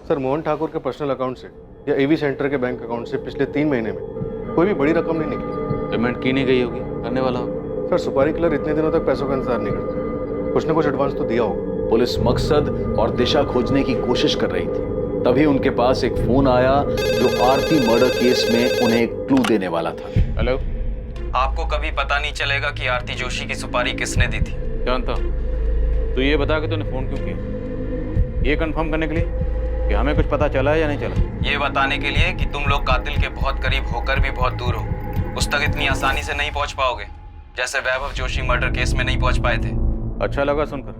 सर, मोहन ठाकुर के पर्सनल अकाउंट से या एवी सेंटर के बैंक अकाउंट से पिछले 3 महीने में कोई भी बड़ी रकम नहीं निकली। पेमेंट की नहीं गई होगी, करने वाला होगा। सर, सुपारी किलर इतने दिनों तक पैसों का इंतजार नहीं करता, कुछ ना कुछ एडवांस तो दिया होगा। पुलिस मकसद और दिशा खोजने की कोशिश कर रही थी, तभी उनके पास एक फोन आया जो आरती मर्डर केस में उन्हें एक क्लू देने वाला था। हेलो, आपको कभी पता नहीं चलेगा कि आरती जोशी की सुपारी किसने दी थी। जानता हूँ। तो ये बता कि तूने फोन क्यों किया? ये कंफर्म करने के लिए कि हमें कुछ पता चला है या नहीं चला? ये बताने के लिए कि तुम लोग कातिल के बहुत करीब होकर भी बहुत दूर हो, उस तक इतनी आसानी से नहीं पहुंच पाओगे जैसे वैभव जोशी मर्डर केस में नहीं पहुंच पाए थे। अच्छा लगा सुनकर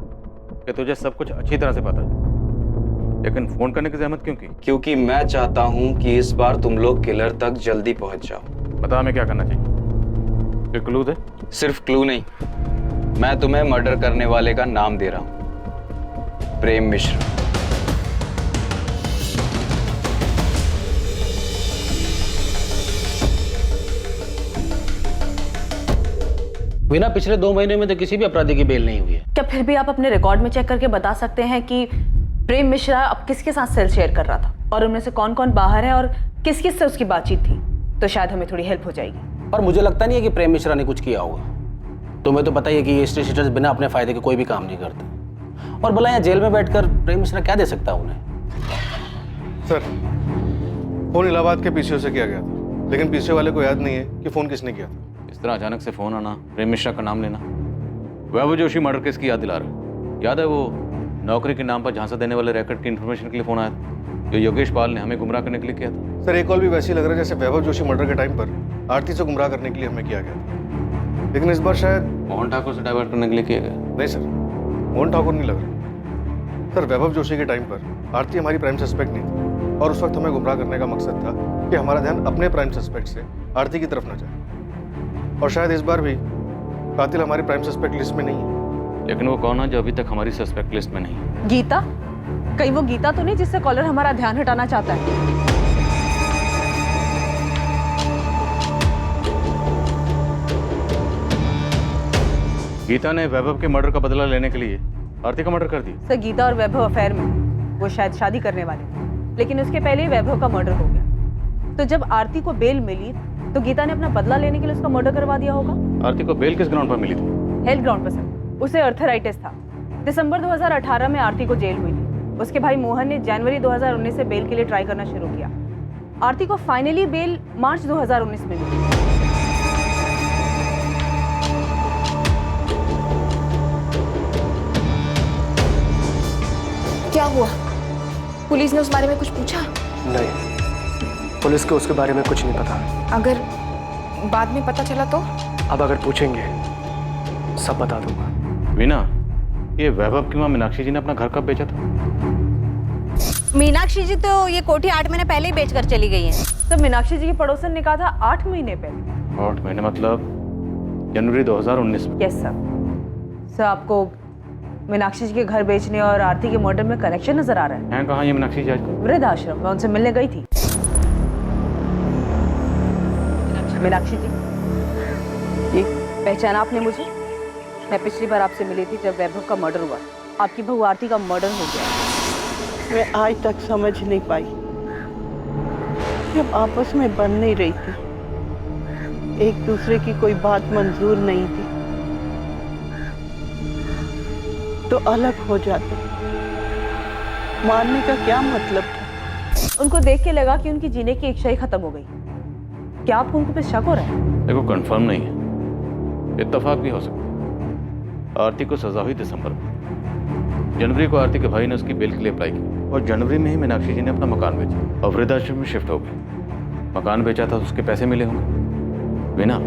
कि तुझे सब कुछ अच्छी तरह से पता है, लेकिन फोन करने की जहमत क्यों की? क्योंकि मैं चाहता हूं कि इस बार तुम लोग किलर तक जल्दी पहुंच जाओ। बता हमें क्या करना चाहिए? कोई क्लू दे। सिर्फ क्लू नहीं, मैं तुम्हें मर्डर करने वाले का नाम दे रहा हूं, प्रेम मिश्रा। बिना पिछले 2 महीने में तो किसी भी अपराधी की बेल नहीं हुई है। क्या फिर भी आप अपने रिकॉर्ड में चेक करके बता सकते हैं कि प्रेम मिश्रा अब किसके साथ सेल शेयर कर रहा था और उनमें से कौन कौन बाहर है और किस किस से उसकी बातचीत थी? तो शायद हमें थोड़ी हेल्प हो जाएगी। और मुझे लगता नहीं है कि प्रेम मिश्रा ने कुछ किया होगा। तुम्हें तो पता ही है कि ये स्टेट शीटर्स बिना अपने फायदे के कोई भी काम नहीं करते। और भला यहाँ जेल में बैठकर प्रेम मिश्रा क्या दे सकता है उन्हें? सर, फोन इलाहाबाद के पीसीओ से किया गया था, लेकिन पीसीओ वाले को याद नहीं है कि फोन किसने किया था। इस तरह अचानक से फोन आना, प्रेम मिश्रा का नाम लेना, वैभव जोशी मर्डर केस की याद दिला रहा। याद है वो नौकरी के नाम पर झांसा देने वाले रैकेट की इन्फॉर्मेशन के लिए फोन आया था, जो योगेश पाल ने हमें गुमराह करने के लिए किया था? सर, एक कॉल भी वैसे ही लग रहा है जैसे वैभव जोशी मर्डर के टाइम पर आरती से गुमराह करने के लिए हमें किया गया था, लेकिन इस बार शायद मोहन ठाकुर से डाइवर्ट करने के लिए किया गया। नहीं सर, मोहन ठाकुर नहीं लग रहा। सर, वैभव जोशी के टाइम पर आरती हमारी प्राइम सस्पेक्ट नहीं थी और उस वक्त हमें गुमराह करने का मकसद था कि हमारा ध्यान अपने प्राइम सस्पेक्ट से आरती की तरफ न जाए। और शायद इस बार भी कातिल हमारी प्राइम सस्पेक्ट लिस्ट में नहीं है। लेकिन वो कौन है जो अभी तक हमारी सस्पेक्ट लिस्ट में नहीं है? गीता? कहीं वो गीता तो नहीं जिससे कॉलर हमारा ध्यान हटाना चाहता है? गीता ने वैभव के मर्डर का बदला लेने के लिए आरती का मर्डर कर दिया। सर, गीता और वैभव अफेयर में, वो शायद शादी करने वाले थे, लेकिन उसके पहले ही वैभव का मर्डर हो गया। तो जब आरती को बेल मिली तो गीता ने अपना बदला लेने के लिए उसका मर्डर करवा दिया होगा। आरती को बेल किस ग्राउंड पर मिली थी? हेल्थ ग्राउंड पर सर। उसे अर्थराइटिस था। दिसंबर 2018 में आरती को जेल हुई थी। उसके भाई मोहन ने जनवरी 2019 से बेल के लिए ट्राई करना शुरू किया। आरती को फाइनली बेल मार्च 2019 में मिली। क्या हुआ? पुलिस ने उस बारे में कुछ पूछा? नहीं, पुलिस को उसके बारे में कुछ नहीं पता। अगर बाद में पता चला तो? अब अगर पूछेंगे सब बता दूंगा। वीना, ये वैभव की मां मीनाक्षी जी ने अपना घर कब बेचा था? मीनाक्षी जी तो ये कोठी 8 महीने पहले ही बेचकर चली गई है। तो मीनाक्षी जी की पड़ोसन ने कहा था 8 महीने पहले। 8 महीने मतलब जनवरी 2019 में? Yes sir. सर, आपको मीनाक्षी जी के घर बेचने और आरती के मर्डर में कनेक्शन नजर आ रहा है? हैं कहाँ ये मीनाक्षी जी आजकल? वृद्धाश्रम में उनसे मिलने गई थी। मीनाक्षी जी, पहचाना आपने मुझे? मैं पिछली बार आपसे मिली थी जब वैभव का मर्डर हुआ। आपकी बहू आरती का मर्डर हो गया। मैं आज तक समझ नहीं पाई, जब आपस में बन नहीं रही थी, एक दूसरे की कोई बात मंजूर नहीं थी, तो अलग हो जाते। मारने का क्या मतलब था? उनको देख के लगा कि उनकी जीने की इच्छा ही खत्म हो गई। क्या आपको उनको पे शक हो रहा है? देखो, कंफर्म नहीं है, इत्तेफाक भी हो सकता है। आरती को सजा हुई दिसंबर में। जनवरी को आरती के भाई ने उसकी बेल के लिए अप्लाई की और जनवरी में ही मीनाक्षी जी ने अपना मकान बेचा और वृद्धाश्रम में शिफ्ट हो गए। मकान बेचा था तो उसके पैसे मिले होंगे। वीना,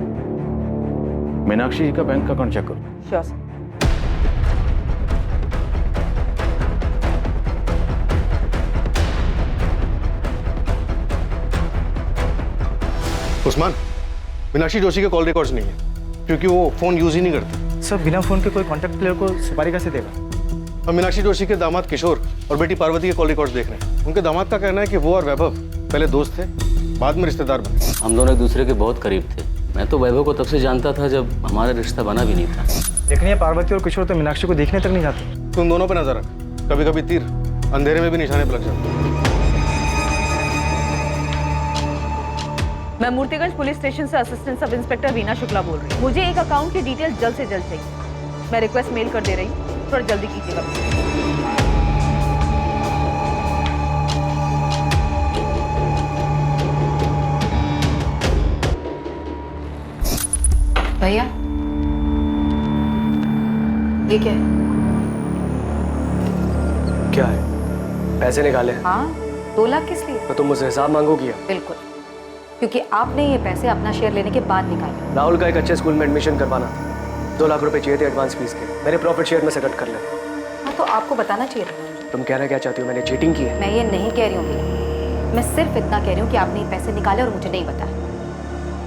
मीनाक्षी जी का बैंक अकाउंट चेक करो। Sure sir. उस्मान, मीनाक्षी जोशी के कॉल रिकॉर्ड्स नहीं है क्योंकि वो फोन यूज ही नहीं करते। सर, बिना फोन के कोई कॉन्टैक्ट प्लेयर को सुपारी कैसे देगा? हम मीनाक्षी जोशी के दामाद किशोर और बेटी पार्वती के कॉल रिकॉर्ड्स देख रहे हैं। उनके दामाद का कहना है कि वो और वैभव पहले दोस्त थे, बाद में रिश्तेदार बने। हम दोनों एक दूसरे के बहुत करीब थे। मैं तो वैभव को तब से जानता था जब हमारा रिश्ता बना भी नहीं था। लेकिन ये पार्वती और किशोर तो मीनाक्षी को देखने तक नहीं जाते। तुम दोनों पे नजर रख, कभी कभी तीर अंधेरे में भी निशाने पर लग जाते। मैं मूर्तिगंज पुलिस स्टेशन से assistant sub inspector Veena Shukla बोल रही हूँ। मुझे एक अकाउंट की डिटेल जल्द से जल्द चाहिए। मैं रिक्वेस्ट मेल कर दे रही हूँ, थोड़ा जल्दी कीजिएगा। भैया, ये क्या है? क्या है? पैसे निकाले? हाँ, 2 लाख किस लिए? तो तुम मुझसे हिसाब मांगोगी या? बिल्कुल, क्योंकि आपने ये पैसे अपना शेयर लेने के बाद निकाले। राहुल का एक अच्छे स्कूल में एडमिशन करवाना था, 2 लाख रुपए चाहिए थे एडवांस फीस के। मेरे प्रॉफिट शेयर में से कट कर ले। हाँ, तो आपको बताना चाहिए था। तुम कहना क्या चाहती हो? मैंने चीटिंग की है? मैं ये नहीं कह रही हूँ भैया, मैं सिर्फ इतना कह रही हूँ कि आपने ये पैसे निकाले और मुझे नहीं बताया।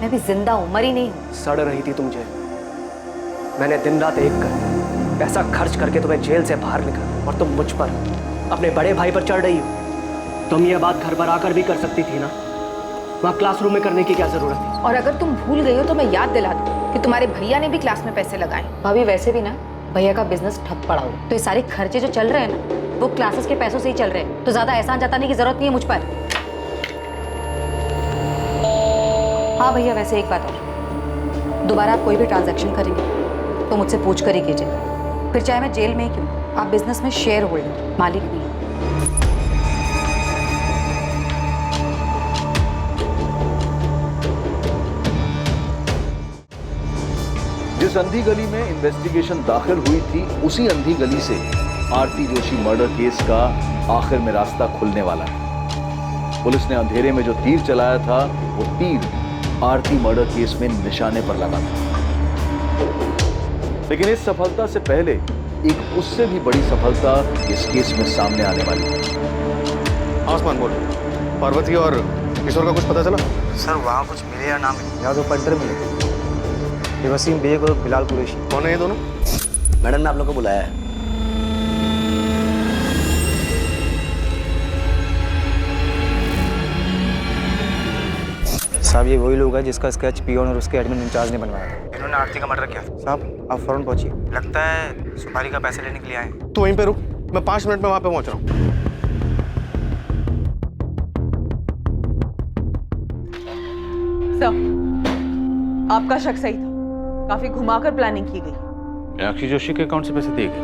मैं भी जिंदा हूँ, मरी नहीं हूँ। सड़ रही थी तुम जेल। मैंने दिन रात एक कर पैसा खर्च करके तुम्हें जेल से बाहर निकाला और तुम मुझ पर, अपने बड़े भाई पर चढ़ रही हो। तुम ये बात घर पर आकर भी कर सकती थी ना, वहाँ क्लासरूम में करने की क्या जरूरत थी? और अगर तुम भूल गई हो तो मैं याद दिला दूँ कि तुम्हारे भैया ने भी क्लास में पैसे लगाए। भाभी वैसे भी ना भैया का बिजनेस ठप पड़ा हो, तो ये सारे खर्चे जो चल रहे हैं ना वो क्लासेस के पैसों से ही चल रहे हैं, तो ज्यादा एहसान जताने की जरूरत नहीं है मुझ पर। हाँ भैया, वैसे एक बात और, दोबारा आप कोई भी ट्रांजैक्शन करेंगे तो मुझसे पूछ कर ही कीजिएगा, फिर चाहे मैं जेल में ही क्यों। आप बिजनेस में शेयर होल्डर, मालिक नहीं। जिस अंधी गली में इन्वेस्टिगेशन दाखिल हुई थी, उसी अंधी गली से आरती जोशी मर्डर केस का आखिर में रास्ता खुलने वाला है। पुलिस ने अंधेरे में जो तीर चलाया था, वो तीर आरती मर्डर केस में निशाने पर लगा था। लेकिन इस सफलता से पहले एक उससे भी बड़ी सफलता इस केस में सामने आने वाली है। आसमान बोल, पार्वती और किशोर का कुछ पता चला? सर वहाँ कुछ मिले या ना मिले, या तो पंटर मिले। ये वसीम बेग और बिलाल कुरैशी। कौन है ये दोनों? मैडम ने आप लोग को बुलाया है। साहब ये वही लोग हैं जिसका स्केच पियोन और उसके एडमिन इंचार्ज ने बनवाया था। इन्होंने आरती का मर्डर किया था। साहब आप फौरन पहुंचिए, लगता है सुपारी का पैसे लेने के लिए आए। तू वहीं पे रुक, मैं 5 मिनट में वहां पे पहुंच रहा हूँ। सर, आपका शक सही था, काफी घुमाकर प्लानिंग की गई। मीनाक्षी जोशी के अकाउंट से पैसे दिए गए?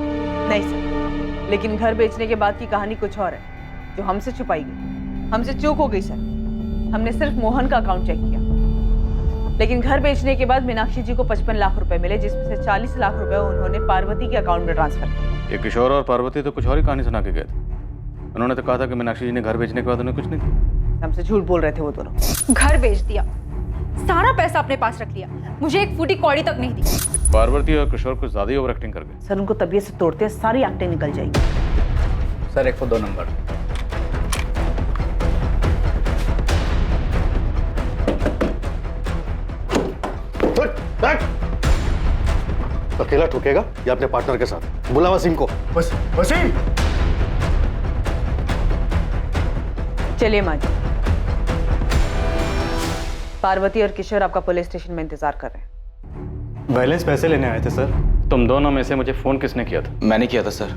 नहीं सर, लेकिन घर बेचने के बाद की कहानी कुछ और है, जो हमसे छुपाई गई। हमसे चूक हो गई सर, हमने सिर्फ मोहन का अकाउंट चेक किया, लेकिन घर बेचने के बाद मीनाक्षी जी को 55 लाख रुपए मिले, जिसमें से 40 लाख रुपए उन्होंने पार्वती के अकाउंट में ट्रांसफर किए। ये किशोर और पार्वती तो कुछ और ही कहानी सुना के गए थे। उन्होंने तो कहा था कि मीनाक्षी जी ने घर बेचने के बाद उन्हें कुछ नहीं दिया। हमसे झूठ बोल रहे थे वो दोनों। घर बेच दिया, सारा पैसा अपने पास रख लिया, मुझे एक फूटी कौड़ी तक नहीं दी। पार्वती और किशोर कुछ ज्यादा ही ओवर एक्टिंग कर गए। सर उनको तबीयत से तोड़ते सारी एक्टिंग निकल जाएगी। Sir 102 number. अकेला ठोकेगा या अपने पार्टनर के साथ? बुला वसीम को। वसीम! चलिए माँ जी, पार्वती और किशोर आपका पुलिस स्टेशन में इंतजार कर रहे हैं। बैलेंस पैसे लेने आए थे सर। तुम दोनों में से मुझे फोन किसने किया था? मैंने किया था सर,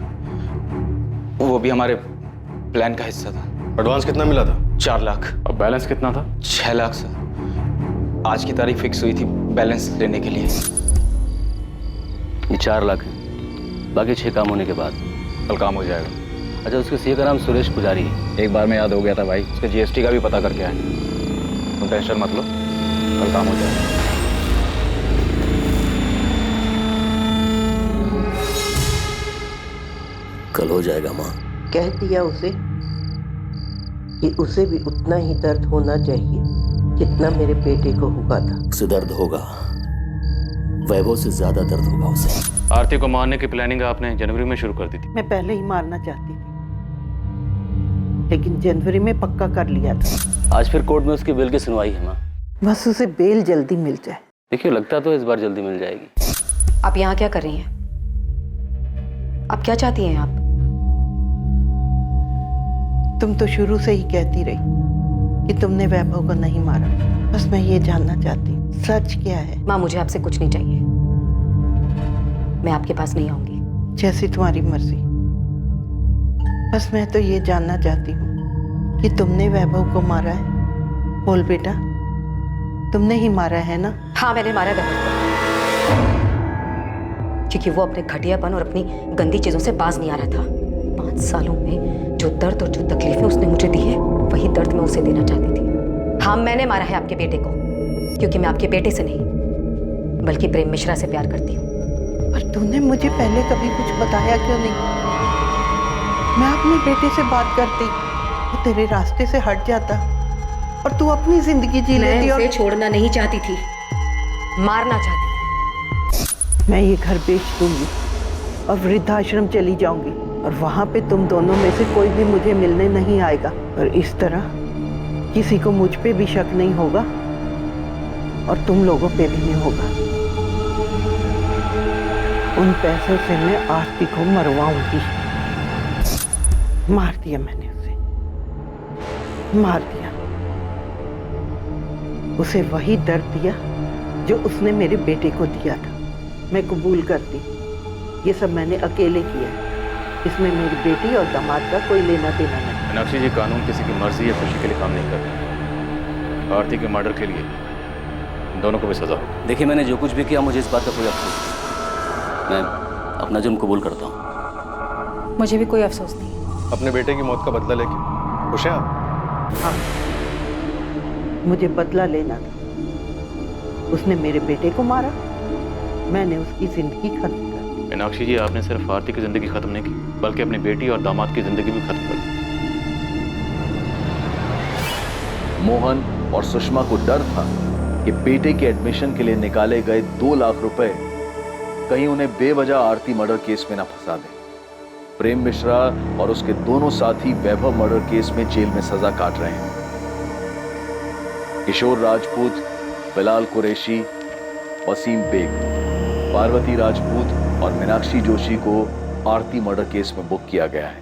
वो भी हमारे प्लान का हिस्सा था। एडवांस कितना मिला था? 4 लाख। और बैलेंस कितना था? 6 लाख सर। आज की तारीख फिक्स हुई थी बैलेंस लेने के लिए। ये 4 लाख है, बाकी 6 काम होने के बाद कल काम हो जाएगा। अच्छा, उसके सीए का नाम सुरेश पुजारी है। एक बार में याद हो गया था भाई। उसके जीएसटी का भी पता करके आए। तुम टेंशन मत लो, कल काम हो जाएगा। कल हो जाएगा माँ। कह दिया उसे कि उसे भी उतना ही दर्द होना चाहिए जितना मेरे बेटे को हुआ था। उसे दर्द होगा, वैभव से ज्यादा दर्द होगा उसे। आरती को मारने की प्लानिंग आपने जनवरी में शुरू कर दी थी। मैं पहले ही मारना चाहती थी, लेकिन जनवरी में पक्का कर लिया था। आज फिर कोर्ट में उसकी बेल की सुनवाई है माँ। बस उसे बेल जल्दी मिल जाए। देखिए, लगता तो इस बार जल्दी मिल जाएगी। आप यहाँ क्या कर रही हैं? आप क्या चाहती हैं आप? तुम तो शुरू से ही कहती रही कि तुमने वैभव को नहीं मारा। बस मैं ये जानना चाहती हूँ सच क्या है। माँ, मुझे आपसे कुछ नहीं चाहिए, मैं आपके पास नहीं आऊंगी। जैसी तुम्हारी मर्जी। बस मैं तो ये जानना चाहती हूँ कि तुमने वैभव को मारा है। बोल बेटा, तुमने ही मारा है ना? हाँ, मैंने मारा वैभव को, क्योंकि वो अपने घटियापन और अपनी गंदी चीजों से बाज नहीं आ रहा था। 5 सालों में जो दर्द और जो तकलीफें उसने मुझे दी है, वही दर्द मैं उसे देना चाहती थी। हाँ, मैंने मारा है आपके बेटे को, क्योंकि मैं आपके बेटे से नहीं बल्कि प्रेम मिश्रा से प्यार करती हूँ। पर तूने मुझे पहले कभी कुछ बताया क्यों नहीं? मैं अपने बेटे से बात करती, वो तेरे रास्ते से हट जाता और तू अपनी जिंदगी जी लेती। मैं उसे छोड़ना नहीं चाहती थी, मारना चाहती। मैं ये घर बेच दूंगी और वृद्धाश्रम चली जाऊंगी और वहां पे तुम दोनों में से कोई भी मुझे मिलने नहीं आएगा और इस तरह किसी को मुझ पे भी शक नहीं होगा और तुम लोगों पे भी नहीं होगा। उन पैसों से मैं आरती को मरवाऊंगी। मार दिया मैंने उसे, मार दिया। उसे वही दर्द दिया जो उसने मेरे बेटे को दिया था। मैं कबूल करती, ये सब मैंने अकेले किया है। इसमें मेरी बेटी और दामाद का कोई लेना देना नहीं। मीनाक्षी जी, कानून किसी की मर्जी या खुशी के लिए काम नहीं करता। आरती के मर्डर के लिए दोनों को भी सजा हो। देखिए, मैंने जो कुछ भी किया मुझे इस बात का कोई अफसोस नहीं। मैं अपना जुर्म कबूल करता हूँ। मुझे भी कोई अफसोस नहीं। अपने बेटे की मौत का बदला लेके खुश हैं आप? हाँ, मुझे बदला लेना था। उसने मेरे बेटे को मारा, मैंने उसकी जिंदगी खत्म कर दी। मीनाक्षी जी, आपने सिर्फ आरती की जिंदगी खत्म नहीं की, बल्कि अपनी बेटी और दामाद की जिंदगी भी खत्म कर दी। मोहन और सुषमा को डर था कि बेटे के एडमिशन के लिए निकाले गए 2 लाख रुपए कहीं उन्हें बेवजह आरती मर्डर केस में ना फंसा दे। प्रेम मिश्रा और उसके दोनों साथी वैभव मर्डर केस में जेल में सजा काट रहे हैं। किशोर राजपूत, बिलाल कुरैशी, वसीम बेग, पार्वती राजपूत और मीनाक्षी जोशी को आरती मर्डर केस में बुक किया गया है।